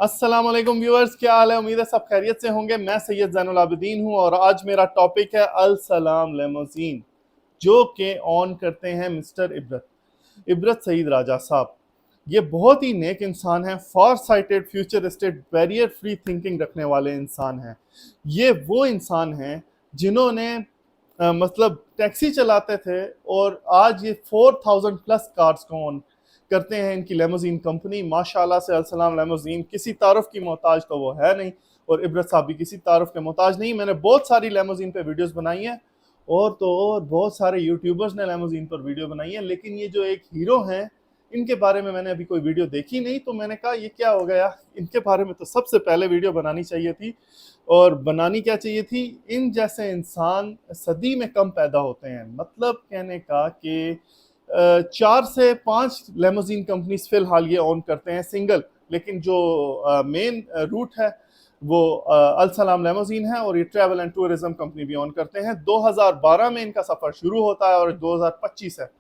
अस्सलाम वालेकुम व्यूअर्स, क्या हाल है। उम्मीद है सब खैरियत से होंगे। मैं सैयद ज़ैनुल आबिदीन हूं और आज मेरा टॉपिक है अल सलाम लेमोजीन, जो के ऑन करते हैं मिस्टर इबरत इबरत सईद राजा साहब। ये बहुत ही नेक इंसान है, far sighted, futuristic, barrier free thinking रखने वाले इंसान हैं। ये वो इंसान हैं जिन्होंने मतलब टैक्सी चलाते थे और आज ये 4000 प्लस कार्स को ऑन करते हैं। इनकी लेमोजीन कंपनी माशाल्लाह से अलसलाम लेमोजीन किसी तारुफ की मोहताज तो वो है नहीं, और इबरत साहब भी किसी तारुफ के मोहताज नहीं। मैंने बहुत सारी लेमोजीन पे वीडियोस बनाई हैं और तो और बहुत सारे यूट्यूबर्स ने लेमोजीन पर वीडियो बनाई है, लेकिन ये जो एक हीरो हैं इनके बारे में मैंने अभी कोई वीडियो देखी नहीं। तो मैंने कहा ये क्या हो गया, इनके बारे में तो सबसे पहले वीडियो बनानी चाहिए थी। और बनानी क्या चाहिए थी, इन जैसे इंसान सदी में कम पैदा होते हैं। मतलब कहने का कि 4 से 5 लेमोजीन कंपनीज फिलहाल ये ऑन करते हैं सिंगल, लेकिन जो मेन रूट है वो अल सलाम लेमोजीन है, और ये ट्रैवल एंड टूरिज्म कंपनी भी ऑन करते हैं। 2012 में इनका सफर शुरू होता है और 2025 है।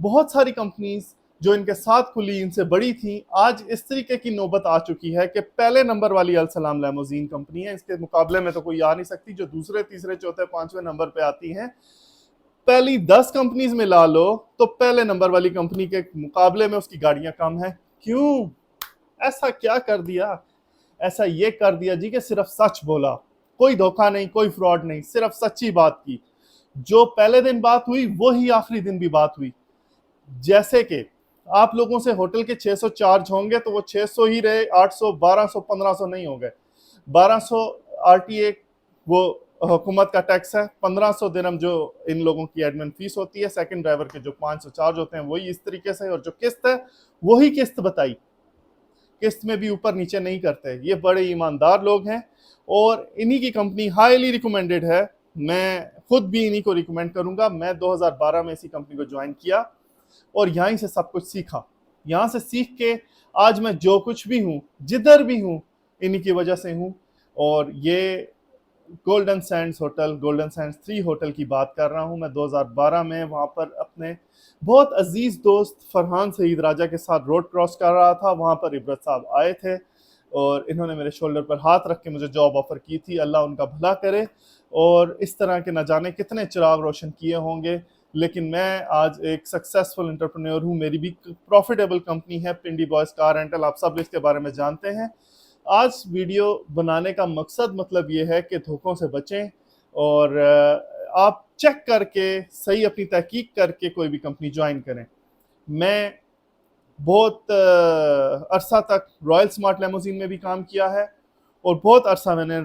बहुत सारी कंपनीज जो इनके साथ खुली इनसे बड़ी थी, आज इस तरीके की नौबत आ चुकी है कि पहले नंबर वाली अल सलाम लेमोजीन कंपनी है, इसके मुकाबले में तो कोई आ नहीं सकती। जो दूसरे तीसरे चौथे पांचवें नंबर पे आती हैं, पहली 10 कंपनीज में ला लो तो पहले नंबर वाली कंपनी के मुकाबले में उसकी गाड़ियां कम है। क्यों? ऐसा क्या कर दिया? ऐसा ये कर दिया जी कि सिर्फ सच बोला, कोई धोखा नहीं, कोई फ्रॉड नहीं, सिर्फ सच्ची बात की। जो पहले दिन बात हुई वही आखिरी दिन भी बात हुई। जैसे कि आप लोगों से होटल के 600 चार्ज होंगे तो वो 600 ही रहे, 800, 1200, 1500 नहीं हो गए। 1200 आरटीए वो हुकूमत का टैक्स है, 1500 दिरहम जो इन लोगों की एडमिन फीस होती है, सेकंड ड्राइवर के जो 500 चार्ज होते हैं वही इस तरीके से, और जो किस्त है वही किस्त बताई। किस्त में भी ऊपर नीचे नहीं करते। ये बड़े ईमानदार लोग हैं और इन्हीं की कंपनी हाईली रिकमेंडेड है। मैं खुद भी इन्हीं को रिकमेंड करूंगा। मैं 2012 में इसी कंपनी को ज्वाइन किया और यहीं से सब कुछ सीखा। यहाँ से सीख के आज मैं जो कुछ भी हूँ, जिधर भी हूँ, इन्हीं की वजह से हूँ। और ये golden Sands hotel, golden Sands 3 hotel की बात कर रहा हूँ मैं। 2012 में वहाँ पर अपने बहुत अजीज दोस्त फरहान सईद राजा के साथ रोड क्रॉस कर रहा था। वहाँ पर इबरत साहब आए थे और इन्होंने मेरे शोल्डर पर हाथ रख के मुझे जॉब ऑफर की थी। अल्लाह उनका भला करे, और इस तरह के न जाने कितने चिराग रोशन किए होंगे। लेकिन मैं आज एक सक्सेसफुल एंटरप्रेन्योर हूँ। मेरी भी प्रॉफिटेबल कंपनी है पिंडी बॉयज कार रेंटल, आप सब इसके बारे में जानते हैं। आज वीडियो बनाने का मकसद मतलब ये है कि धोखों से बचें और आप चेक करके सही अपनी तहकीक करके कोई भी कंपनी ज्वाइन करें। मैं बहुत अरसा तक रॉयल स्मार्ट लेमोजीन में भी काम किया है और बहुत अरसा मैंने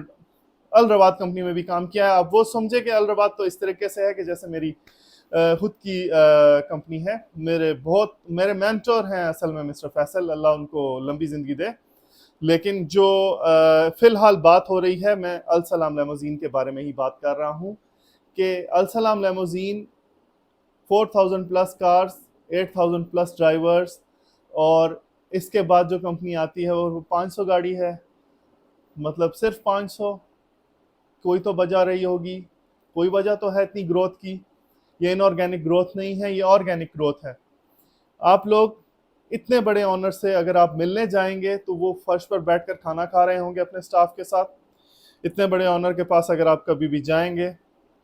अल रवाद कंपनी में भी काम किया है। अब वो समझे कि अल रवाद तो इस तरीके से है कि जैसे मेरी खुद की कंपनी है। मेरे मेंटोर हैं असल में मिस्टर फैसल, अल्लाह उनको लंबी ज़िंदगी दे। लेकिन जो फ़िलहाल बात हो रही है, मैं अल सलाम लेमोजीन के बारे में ही बात कर रहा हूँ कि अल सलाम limousine 4000 plus cars, 8000 plus drivers, और इसके बाद जो कंपनी आती है वो 500 गाड़ी है। मतलब सिर्फ 500। कोई तो वजह रही होगी, कोई वजह तो है इतनी ग्रोथ की। ये इनऑर्गेनिक ग्रोथ नहीं है, ये ऑर्गेनिक ग्रोथ है। आप लोग इतने बड़े ऑनर से अगर आप मिलने जाएंगे तो वो फर्श पर बैठकर खाना खा रहे होंगे अपने स्टाफ के साथ। इतने बड़े ऑनर के पास अगर आप कभी भी जाएंगे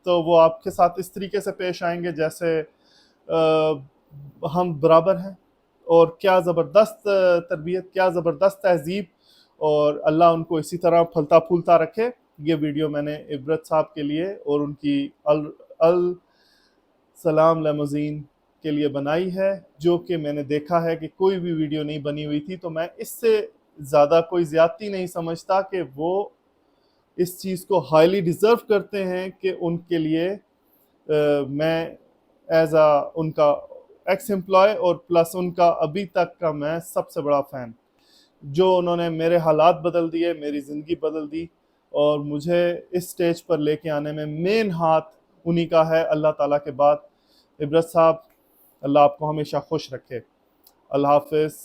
तो वो आपके साथ इस तरीके से पेश आएंगे जैसे हम बराबर हैं। और क्या ज़बरदस्त तरबियत, क्या ज़बरदस्त तहजीब, और अल्लाह उनको इसी तरह फलता फूलता रखे। ये वीडियो मैंने इबरत साहब के लिए और उनकी अल सलाम लेमोजीन के लिए बनाई है, जो कि मैंने देखा है कि कोई भी वीडियो नहीं बनी हुई थी। तो मैं इससे ज़्यादा कोई ज़्यादती नहीं समझता कि वो इस चीज़ को हाईली डिज़र्व करते हैं कि उनके लिए मैं एज आ उनका एक्स एम्प्लॉय और प्लस उनका अभी तक का मैं सबसे बड़ा फ़ैन। जो उन्होंने मेरे हालात बदल दिए, मेरी ज़िंदगी बदल दी, और मुझे इस स्टेज पर लेके आने में मेन हाथ उन्हीं का है अल्लाह ताला के बाद। इबरत साहब, अल्लाह आपको हमेशा खुश रखे। अल्लाह हाफिज़।